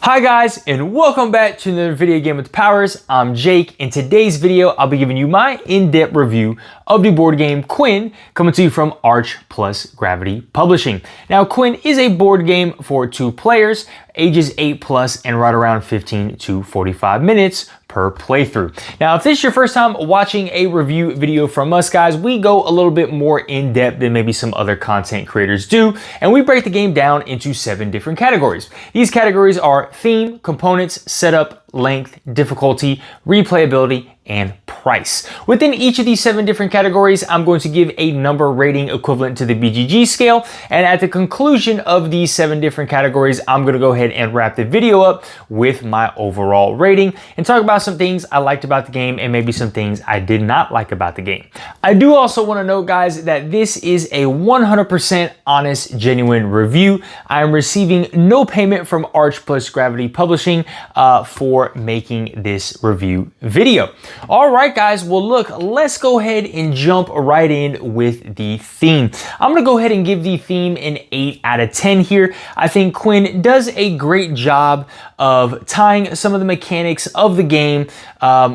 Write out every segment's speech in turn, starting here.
Hi guys, and welcome back to another video game with powers. I'm Jake. In today's video, I'll be giving you my in-depth review of the board game Quin, coming to you from Arch plus Gravity Publishing. Now, Quin is a board game for 2 players, ages 8 plus, and right around 15 to 45 minutes per playthrough. Now, if this is your first time watching a review video from us, guys, we go a little bit more in depth than maybe some other content creators do, and we break the game down into 7 different categories. These categories are theme, components, setup, length, difficulty, replayability, and price. Within each of these 7 different categories, I'm going to give a number rating equivalent to the BGG scale, and at the conclusion of these 7 different categories, I'm going to go ahead and wrap the video up with my overall rating and talk about some things I liked about the game and maybe some things I did not like about the game. I do also want to note, guys, that this is a 100% honest, genuine review. I am receiving no payment from Arch plus Gravity Publishing for making this review video. All right, guys, well, look, let's go ahead and jump right in with the theme. I'm gonna go ahead and give the theme an 8 out of 10 here. I think Quin does a great job of tying some of the mechanics of the game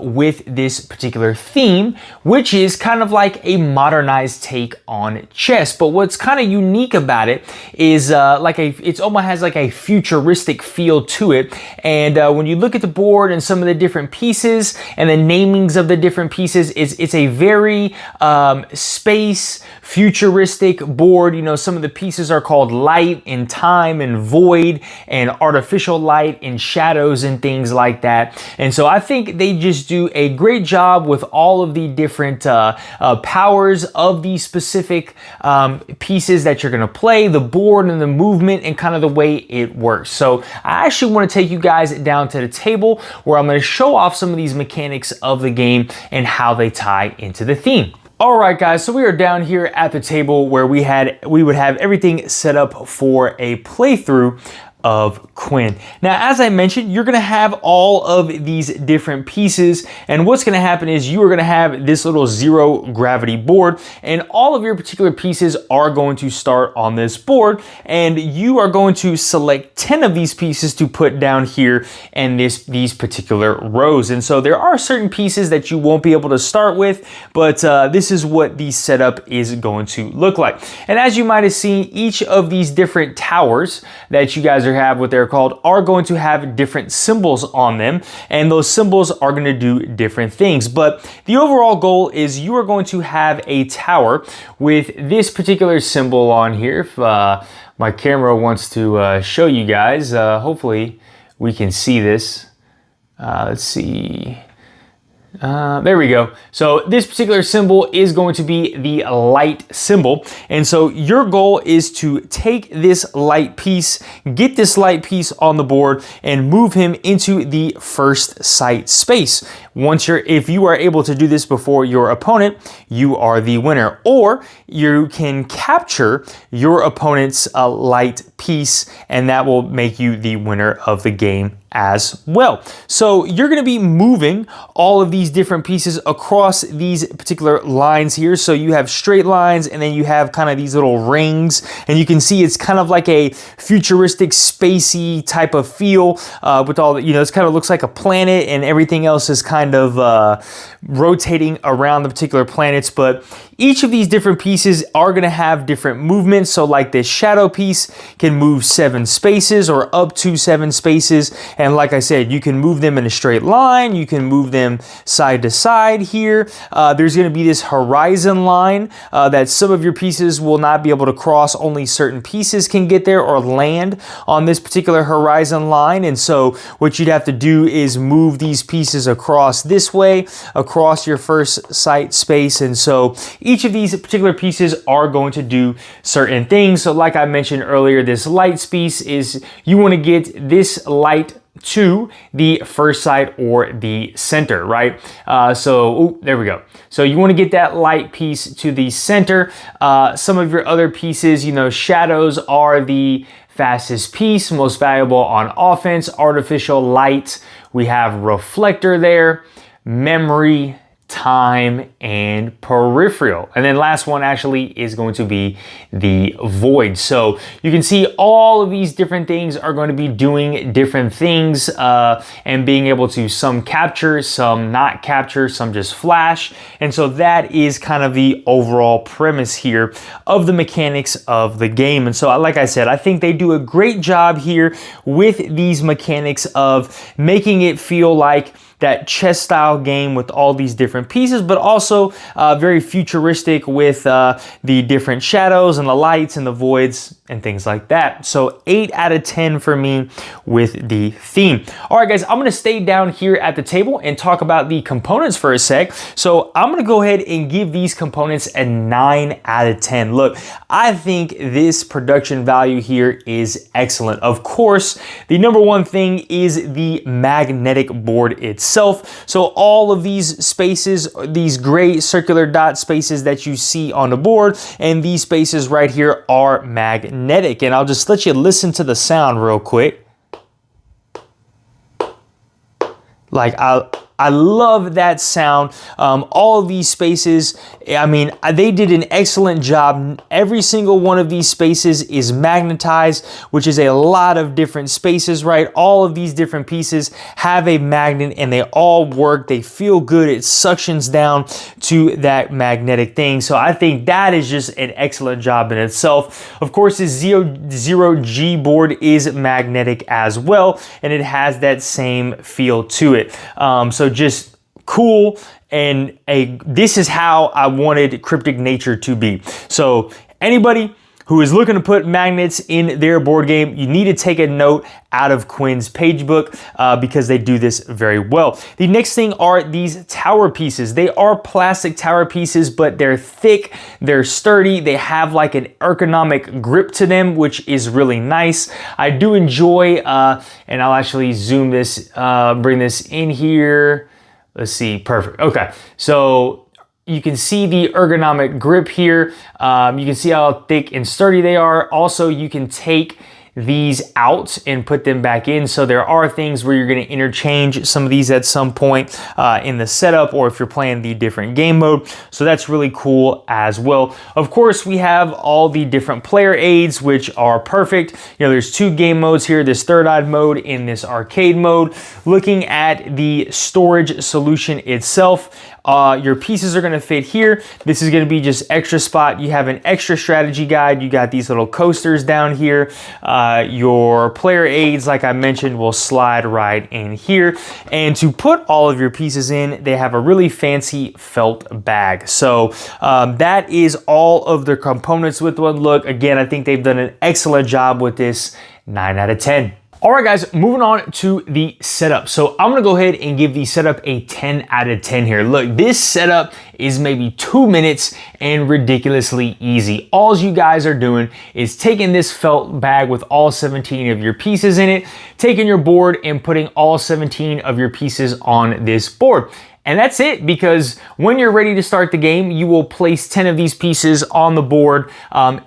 with this particular theme, which is kind of like a modernized take on chess. But what's kind of unique about it is it almost has like a futuristic feel to it. And when you look at the board and some of the different pieces and the namings of the different pieces, it's a very space futuristic board. You know, some of the pieces are called light and time and void and artificial light and shadows and things like that. And so I think they just do a great job with all of the different powers of these specific pieces that you're going to play, the board and the movement and kind of the way it works. So I actually want to take you guys down to the table where I'm going to show off some of these mechanics of the game and how they tie into the theme. All right, guys, so we are down here at the table where we would have everything set up for a playthrough of Quin. Now, as I mentioned, you're gonna have all of these different pieces, and what's gonna happen is you are gonna have this little 0 gravity board, and all of your particular pieces are going to start on this board, and you are going to select 10 of these pieces to put down here in these particular rows. And so there are certain pieces that you won't be able to start with, but this is what the setup is going to look like. And as you might have seen, each of these different towers that you guys have what they're called are going to have different symbols on them, and those symbols are going to do different things. But the overall goal is you are going to have a tower with this particular symbol on here. If my camera wants to show you guys, hopefully we can see this. Let's see. There we go. So this particular symbol is going to be the light symbol. And so your goal is to take this light piece, get this light piece on the board and move him into the first sight space. If you are able to do this before your opponent, you are the winner. Or you can capture your opponent's light piece, and that will make you the winner of the game as well. So you're going to be moving all of these different pieces across these particular lines here. So you have straight lines, and then you have kind of these little rings, and you can see it's kind of like a futuristic spacey type of feel with all the, you know, it kind of looks like a planet, and everything else is kind of rotating around the particular planets. But each of these different pieces are going to have different movements. So like this shadow piece can move 7 spaces or up to 7 spaces. And like I said, you can move them in a straight line. You can move them side to side here. There's going to be this horizon line that some of your pieces will not be able to cross. Only certain pieces can get there or land on this particular horizon line. And so what you'd have to do is move these pieces across this way, across your first sight space. And so each of these particular pieces are going to do certain things. So like I mentioned earlier, this light piece is you want to get this light to the first sight or the center, right? There we go. So you want to get that light piece to the center. Some of your other pieces, you know, shadows are the fastest piece, most valuable on offense. Artificial light, we have reflector there, memory, time, and peripheral. And then last one actually is going to be the void. So you can see all of these different things are going to be doing different things and being able to some capture, some not capture, some just flash. And so that is kind of the overall premise here of the mechanics of the game. And so like I said, I think they do a great job here with these mechanics of making it feel like that chess style game with all these different pieces, but also very futuristic with the different shadows and the lights and the voids and things like that. So 8 out of 10 for me with the theme. All right, guys, I'm gonna stay down here at the table and talk about the components for a sec. So I'm gonna go ahead and give these components a 9 out of 10. Look, I think this production value here is excellent. Of course, the number one thing is the magnetic board itself. So all of these spaces, these gray circular dot spaces that you see on the board, and these spaces right here are magnetic. And I'll just let you listen to the sound real quick. Like I love that sound. All of these spaces, I mean, they did an excellent job. Every single one of these spaces is magnetized, which is a lot of different spaces, right? All of these different pieces have a magnet and they all work. They feel good. It suctions down to that magnetic thing. So I think that is just an excellent job in itself. Of course, this zero G board is magnetic as well, and it has that same feel to it. So just cool, and this is how I wanted Cryptic Nature to be. So anybody who is looking to put magnets in their board game, you need to take a note out of Quin's page book because they do this very well. The next thing are these tower pieces. They are plastic tower pieces, but they're thick, they're sturdy, they have like an ergonomic grip to them, which is really nice. I do enjoy, and I'll actually zoom this, bring this in here. Let's see, perfect, okay. So you can see the ergonomic grip here. You can see how thick and sturdy they are. Also, you can take these out and put them back in. So there are things where you're going to interchange some of these at some point in the setup, or if you're playing the different game mode. So that's really cool as well. Of course, we have all the different player aids, which are perfect. You know, there's 2 game modes here, this third-eye mode in this arcade mode. Looking at the storage solution itself, your pieces are going to fit here. This is going to be just extra spot. You have an extra strategy guide. You got these little coasters down here. Your player aids, like I mentioned, will slide right in here. And to put all of your pieces in, they have a really fancy felt bag. So that is all of the components with one. Look, again, I think they've done an excellent job with this. 9 out of 10. All right, guys, moving on to the setup. So I'm gonna go ahead and give the setup a 10 out of 10 here. Look, this setup is maybe 2 minutes and ridiculously easy. All you guys are doing is taking this felt bag with all 17 of your pieces in it, taking your board and putting all 17 of your pieces on this board. And that's it, because when you're ready to start the game, you will place 10 of these pieces on the board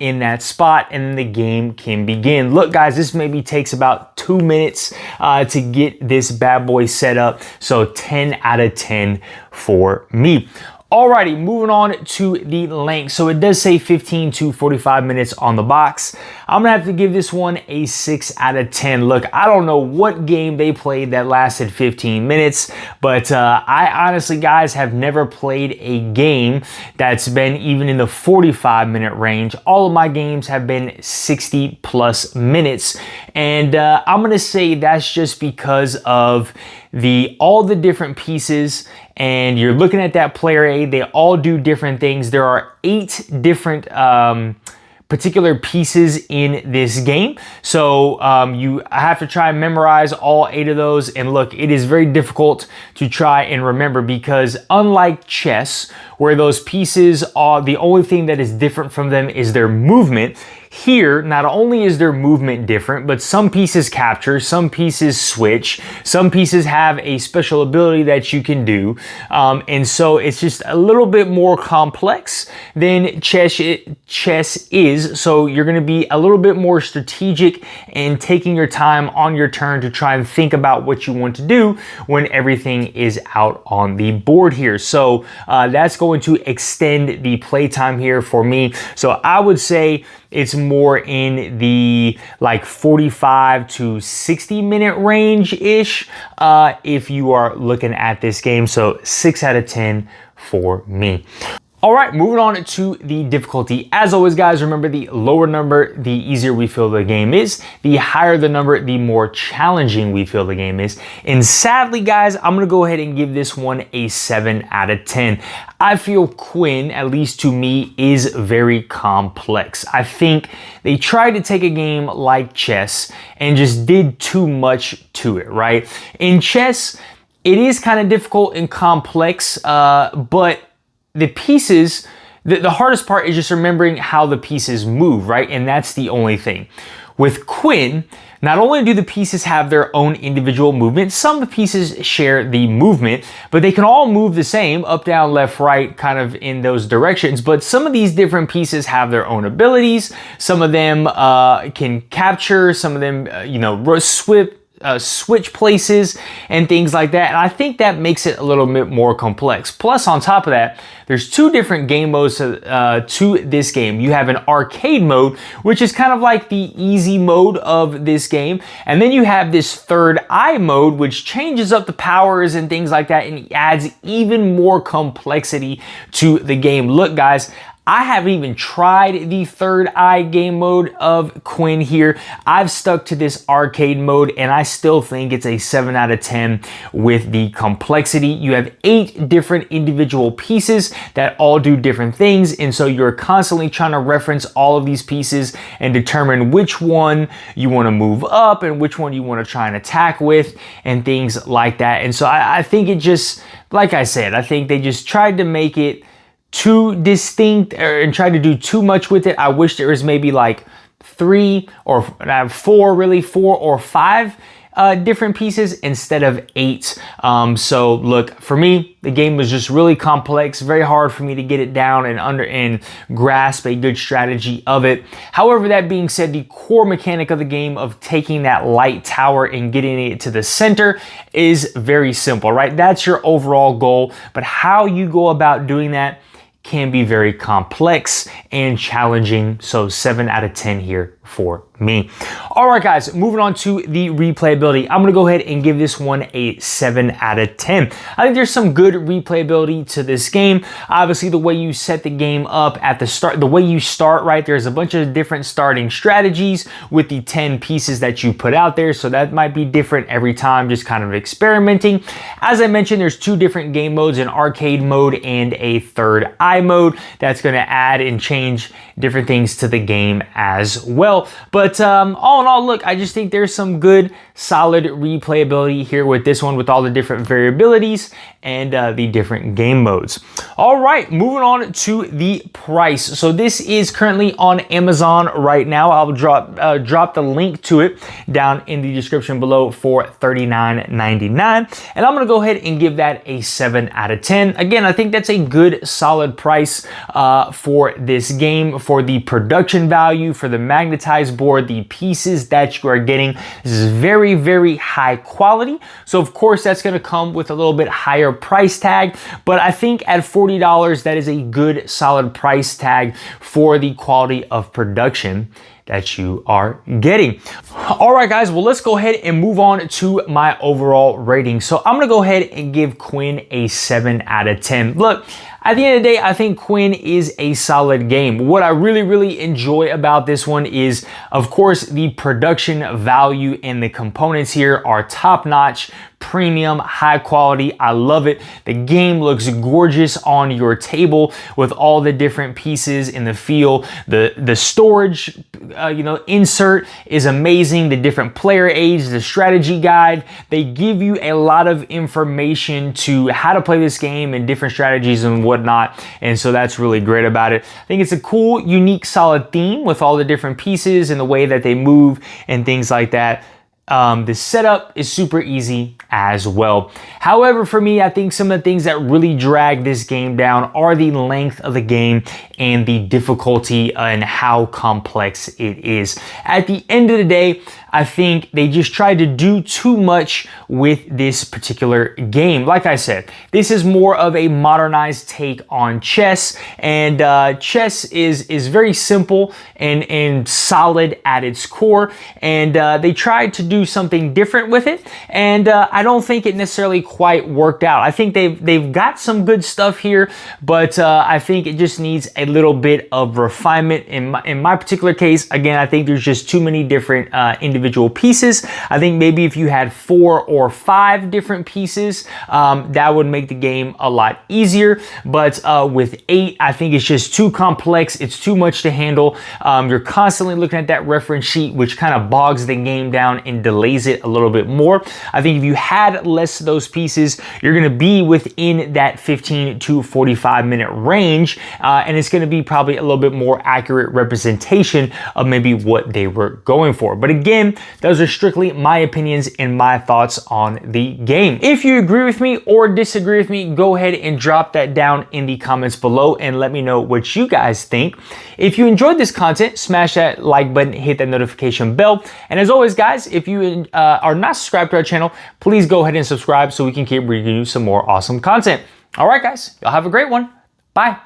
in that spot, and then the game can begin. Look, guys, this maybe takes about 2 minutes to get this bad boy set up. So 10 out of 10 for me. Alrighty, moving on to the length. So it does say 15 to 45 minutes on the box. I'm gonna have to give this one a 6 out of 10. Look, I don't know what game they played that lasted 15 minutes, but I honestly, guys, have never played a game that's been even in the 45-minute range. All of my games have been 60 plus minutes. And I'm gonna say that's just because of all the different pieces, and you're looking at that player aid. They all do different things. There are 8 different particular pieces in this game. So you have to try and memorize all 8 of those. And look, it is very difficult to try and remember, because unlike chess, where those pieces are, the only thing that is different from them is their movement. Here, not only is their movement different, but some pieces capture, some pieces switch, some pieces have a special ability that you can do. And so it's just a little bit more complex than chess is. So you're going to be a little bit more strategic and taking your time on your turn to try and think about what you want to do when everything is out on the board here. So that's going to extend the playtime here for me. So I would say it's more in the like 45 to 60 minute range ish if you are looking at this game. So 6 out of 10 for me. All right, moving on to the difficulty. As always, guys, remember the lower number, the easier we feel the game is. The higher the number, the more challenging we feel the game is. And sadly, guys, I'm gonna go ahead and give this one a 7 out of 10. I feel Quin, at least to me, is very complex. I think they tried to take a game like chess and just did too much to it, right? In chess, it is kind of difficult and complex, but the pieces, the hardest part is just remembering how the pieces move, right? And that's the only thing. With Quin, not only do the pieces have their own individual movement, some pieces share the movement, but they can all move the same, up, down, left, right, kind of in those directions. But some of these different pieces have their own abilities. Some of them can capture, some of them, switch places and things like that. And I think that makes it a little bit more complex. Plus, on top of that, there's two different game modes to this game. You have an arcade mode, which is kind of like the easy mode of this game. And then you have this third eye mode, which changes up the powers and things like that and adds even more complexity to the game. Look, guys, I haven't even tried the third eye game mode of Quin here. I've stuck to this arcade mode and I still think it's a 7 out of 10 with the complexity. You have 8 different individual pieces that all do different things. And so you're constantly trying to reference all of these pieces and determine which one you want to move up and which one you want to try and attack with and things like that. And so I think it just, like I said, I think they just tried to make it too distinct and tried to do too much with it. I wish there was maybe like 4 or 5 different pieces instead of 8. So look, for me, the game was just really complex, very hard for me to get it down and grasp a good strategy of it. However, that being said, the core mechanic of the game of taking that light tower and getting it to the center is very simple, right? That's your overall goal, but how you go about doing that can be very complex and challenging. So 7 out of 10 here for me. All right, guys, moving on to the replayability. I'm gonna go ahead and give this one a 7 out of 10. I think there's some good replayability to this game. Obviously, the way you set the game up at the start, the way you start, right, there's a bunch of different starting strategies with the 10 pieces that you put out there. So that might be different every time, just kind of experimenting. As I mentioned, there's 2 different game modes, an arcade mode and a third eye mode. That's gonna add and change different things to the game as well. But all in all, look, I just think there's some good, solid replayability here with this one, with all the different variabilities and the different game modes. All right, moving on to the price. So this is currently on Amazon right now. I'll drop the link to it down in the description below for $39.99. And I'm gonna go ahead and give that a 7 out of 10. Again, I think that's a good, solid price for this game, for the production value, for the magnetized board, the pieces that you are getting. This is very, very high quality. So of course that's gonna come with a little bit higher price tag, but I think at $40, that is a good, solid price tag for the quality of production that you are getting. All right, guys, well, let's go ahead and move on to my overall rating. So I'm gonna go ahead and give Quin a 7 out of 10. Look, at the end of the day, I think Quin is a solid game. What I really, really enjoy about this one is, of course, the production value and the components here are top-notch, premium, high quality. I love it. The game looks gorgeous on your table with all the different pieces in the feel. The storage, insert is amazing. The different player aids, the strategy guide, they give you a lot of information to how to play this game and different strategies and what whatnot. And so that's really great about it. I think it's a cool, unique, solid theme with all the different pieces and the way that they move and things like that. The setup is super easy as well. However, for me, I think some of the things that really drag this game down are the length of the game and the difficulty and how complex it is. At the end of the day, I think they just tried to do too much with this particular game. Like I said, this is more of a modernized take on chess, and chess is very simple and solid at its core, and they tried to do something different with it, and I don't think it necessarily quite worked out. I think they've got some good stuff here, but I think it just needs a little bit of refinement. In my particular case, again, I think there's just too many different individual pieces. I think maybe if you had 4 or 5 different pieces, that would make the game a lot easier. But with 8, I think it's just too complex. It's too much to handle. You're constantly looking at that reference sheet, which kind of bogs the game down and delays it a little bit more. I think if you had less of those pieces, you're going to be within that 15 to 45 minute range, and it's going to be probably a little bit more accurate representation of maybe what they were going for. But again, those are strictly my opinions and my thoughts on the game. If you agree with me or disagree with me, go ahead and drop that down in the comments below and let me know what you guys think. If you enjoyed this content, smash that like button, hit that notification bell. And as always, guys, if you are not subscribed to our channel, please go ahead and subscribe so we can keep bringing you some more awesome content. All right, guys, y'all have a great one. Bye.